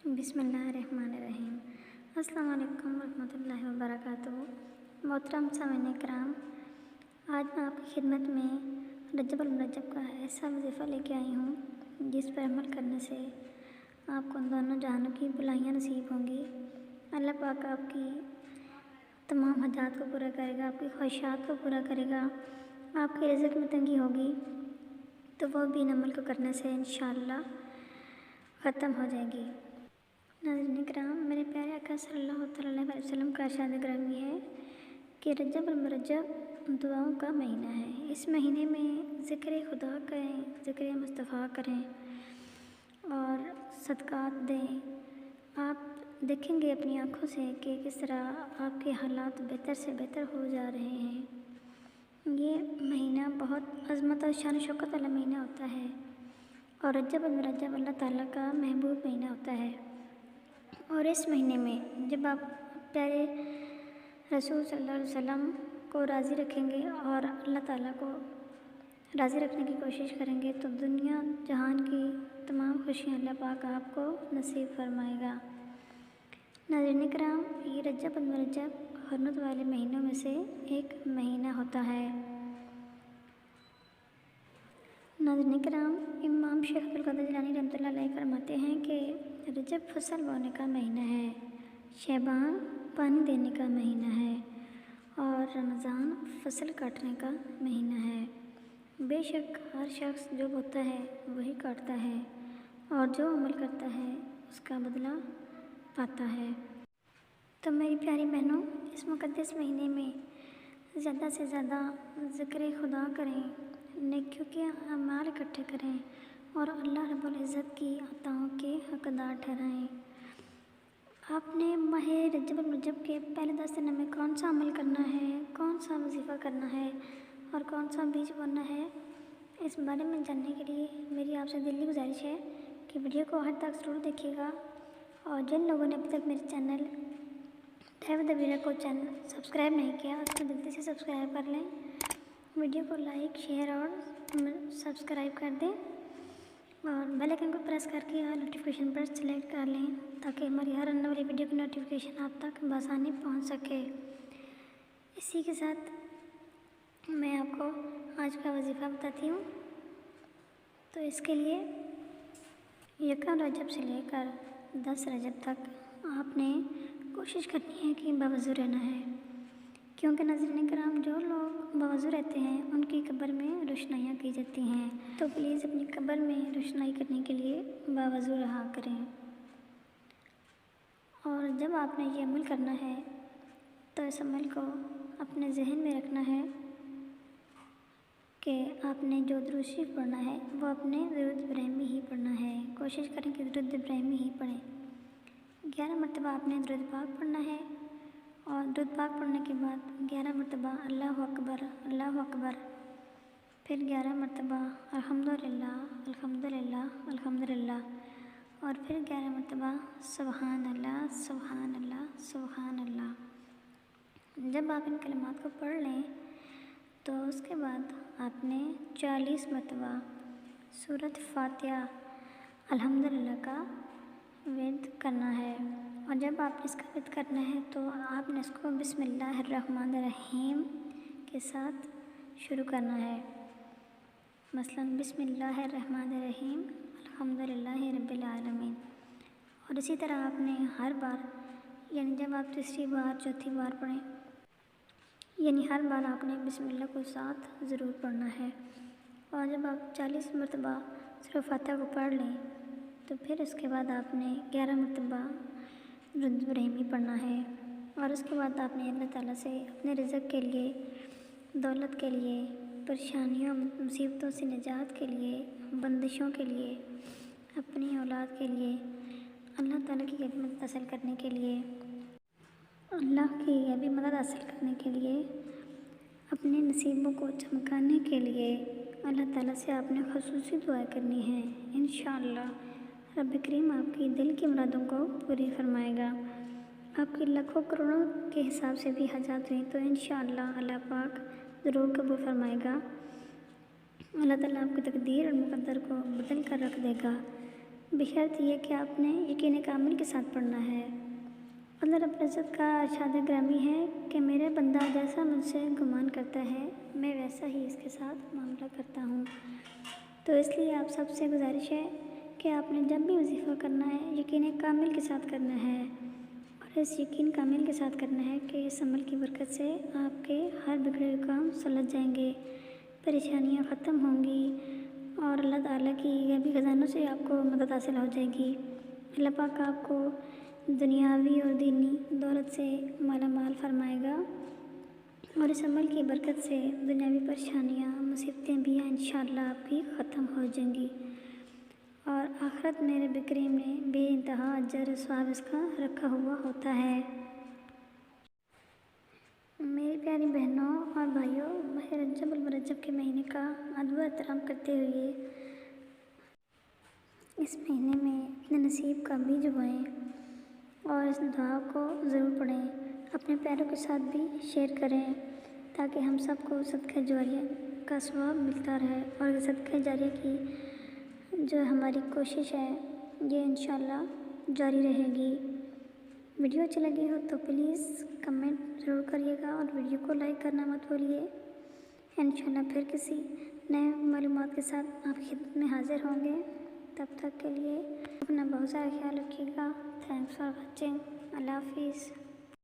بسم اللہ الرحمن الرحیم۔ السلام علیکم ورحمۃ اللہ وبرکاتہ۔ محترم سامعین کرام، آج میں آپ کی خدمت میں رجب المرجب کا ایسا وظیفہ لے کے آئی ہوں جس پر عمل کرنے سے آپ کو دونوں جہانوں کی بھلائیاں نصیب ہوں گی۔ اللہ پاک آپ کی تمام حاجات کو پورا کرے گا، آپ کی خواہشات کو پورا کرے گا۔ آپ کے رزق میں تنگی ہوگی تو وہ بھی ان عمل کو کرنے سے انشاءاللہ ختم ہو جائے گی۔ ناظرین کرام، میرے پیارے آقا صلی اللہ تعالیٰ علیہ وسلم کا ارشاد گرامی ہے کہ رجب المرجب دعاؤں کا مہینہ ہے۔ اس مہینے میں ذکر خدا کریں، ذکر مصطفیٰ کریں اور صدقات دیں۔ آپ دیکھیں گے اپنی آنکھوں سے کہ کس طرح آپ کے حالات بہتر سے بہتر ہو جا رہے ہیں۔ یہ مہینہ بہت عظمت اور شان و شوکت والا مہینہ ہوتا ہے اور رجب المرجب اللہ تعالیٰ کا محبوب مہینہ ہوتا ہے۔ اور اس مہینے میں جب آپ پیارے رسول صلی اللہ علیہ وسلم کو راضی رکھیں گے اور اللہ تعالیٰ کو راضی رکھنے کی کوشش کریں گے تو دنیا جہان کی تمام خوشیاں اللہ پاک آپ کو نصیب فرمائے گا۔ ناظرین کرام، یہ رجب المرجب حرمت والے مہینوں میں سے ایک مہینہ ہوتا ہے۔ ناظرین کرام، امام شیخ عبدالقادر جیلانی رحمۃ اللہ علیہ فرماتے ہیں کہ رجب فصل بونے کا مہینہ ہے، شعبان پانی دینے کا مہینہ ہے اور رمضان فصل کاٹنے کا مہینہ ہے۔ بے شک ہر شخص جو بوتا ہے وہی کاٹتا ہے اور جو عمل کرتا ہے اس کا بدلہ پاتا ہے۔ تو میری پیاری بہنوں، اس مقدس مہینے میں زیادہ سے زیادہ ذکر خدا کریں، نیکیوں کے اعمال اکٹھے کریں اور اللہ رب العزت کی عطاؤں کے حقدار ٹھہرائیں۔ آپ نے ماہ رجب المرجب کے پہلے 10 دنوں میں کون سا عمل کرنا ہے، کون سا وظیفہ کرنا ہے اور کون سا بیج بونا ہے، اس بارے میں جاننے کے لیے میری آپ سے دلی گزارش ہے کہ ویڈیو کو آخر تک ضرور دیکھیے گا۔ اور جن لوگوں نے ابھی تک میرے چینل ڈرائیو دی ویڈیو کو سبسکرائب نہیں کیا اس کو جلدی سے سبسکرائب کر لیں، ویڈیو کو لائک شیئر اور سبسکرائب کر دیں اور بیل آئکن کو پریس کر کے نوٹیفیکیشن پر سلیکٹ کر لیں تاکہ ہماری ہر آنے والی ویڈیو کی نوٹیفیکیشن آپ تک بآسانی پہنچ سکے۔ اسی کے ساتھ میں آپ کو آج کا وظیفہ بتاتی ہوں۔ تو اس کے لیے 1 رجب سے لے کر 10 رجب تک آپ نے کوشش کرنی ہے کہ باوضو رہنا ہے، کیونکہ ناظرین کرام جو لوگ باوضو رہتے ہیں ان کی قبر میں روشنائیاں کی جاتی ہیں، تو پلیز اپنی قبر میں روشنائی کرنے کے لیے باوضو رہا کریں۔ اور جب آپ نے یہ عمل کرنا ہے تو اس عمل کو اپنے ذہن میں رکھنا ہے کہ آپ نے جو درود شریف پڑھنا ہے وہ اپنے درود ابراہیمی ہی پڑھنا ہے۔ کوشش کریں کہ درود ابراہیمی ہی پڑھیں۔ 11 مرتبہ آپ نے درود پاک پڑھنا ہے اور درود پاک پڑھنے کے بعد 11 مرتبہ اللہ اکبر اللہ اکبر، پھر 11 مرتبہ الحمدللہ الحمدللہ الحمدللہ اور پھر 11 مرتبہ سبحان اللہ سبحان اللہ سبحان اللہ۔ جب آپ ان کلمات کو پڑھ لیں تو اس کے بعد آپ نے 40 مرتبہ سورۃ فاتحہ الحمدللہ کا ورد کرنا ہے۔ اور جب آپ اس کا ورد کرنا ہے تو آپ نے اس کو بسم اللہ الرحمن الرحیم کے ساتھ شروع کرنا ہے۔ مثلاً بسم اللہ الرحمن الرحیم الحمدللہ رب العالمین۔ اور اسی طرح آپ نے ہر بار، یعنی جب آپ تیسری بار چوتھی بار پڑھیں، یعنی ہر بار آپ نے بسم اللہ کو ساتھ ضرور پڑھنا ہے۔ اور جب آپ 40 مرتبہ سورۃ فاتحہ کو پڑھ لیں تو پھر اس کے بعد آپ نے 11 مرتبہ درود ابراہیمی پڑھنا ہے اور اس کے بعد آپ نے اللہ تعالیٰ سے اپنے رزق کے لیے، دولت کے لیے، پریشانیوں مصیبتوں سے نجات کے لیے، بندشوں کے لیے، اپنی اولاد کے لیے، اللہ تعالیٰ کی مدد حاصل کرنے کے لیے، اللہ کی غیبی مدد حاصل کرنے کے لیے، اپنے نصیبوں کو چمکانے کے لیے اللہ تعالیٰ سے آپ نے خصوصی دعائیں کرنی ہیں۔ انشاءاللہ رب کریم آپ کی دل کی مرادوں کو پوری فرمائے گا۔ آپ کی لاکھوں کروڑوں کے حساب سے بھی حاجات ہوئیں تو انشاءاللہ اللہ پاک ضرور قبول فرمائے گا۔ اللہ تعالیٰ آپ کی تقدیر اور مقدر کو بدل کر رکھ دے گا۔ بشرط یہ کہ آپ نے یقین کامل کے ساتھ پڑھنا ہے۔ اللہ رب العزت کا ارشاد گرامی ہے کہ میرے بندہ جیسا مجھ سے گمان کرتا ہے میں ویسا ہی اس کے ساتھ معاملہ کرتا ہوں۔ تو اس لیے آپ سب سے گزارش ہے کہ آپ نے جب بھی وظیفہ کرنا ہے یقین کامل کے ساتھ کرنا ہے، اور اس یقین کامل کے ساتھ کرنا ہے کہ اس عمل کی برکت سے آپ کے ہر بگڑے ہوئے کام سلجھ جائیں گے، پریشانیاں ختم ہوں گی، اور اللہ تعالیٰ کی غیبی خزانوں سے آپ کو مدد حاصل ہو جائے گی۔ اللہ پاک آپ کو دنیاوی اور دینی دولت سے مالا مال فرمائے گا، اور اس عمل کی برکت سے دنیاوی پریشانیاں مصیبتیں بھی انشاءاللہ آپ کی ختم ہو جائیں گی، اور آخرت میں رب کریم نے بے انتہا اجر و ثواب اس کا رکھا ہوا ہوتا ہے۔ میری پیاری بہنوں اور بھائیوں، ماہ رجب المرجب کے مہینے کا ادب و احترام کرتے ہوئے اس مہینے میں اپنے نصیب کا بیج بوئیں اور اس دعا کو ضرور پڑھیں، اپنے پیاروں کے ساتھ بھی شیئر کریں تاکہ ہم سب کو صدقہ جاریہ کا ثواب ملتا رہے، اور صدقہ جاریہ کی جو ہماری کوشش ہے یہ انشاءاللہ جاری رہے گی۔ ویڈیو اچھی لگی ہو تو پلیز کمنٹ ضرور کریے گا، اور ویڈیو کو لائک کرنا مت بھولیے۔ انشاءاللہ پھر کسی نئے معلومات کے ساتھ آپ کی خدمت میں حاضر ہوں گے، تب تک کے لیے اپنا بہت سارا خیال رکھیے گا۔ Thanks for watching. اللہ حافظ۔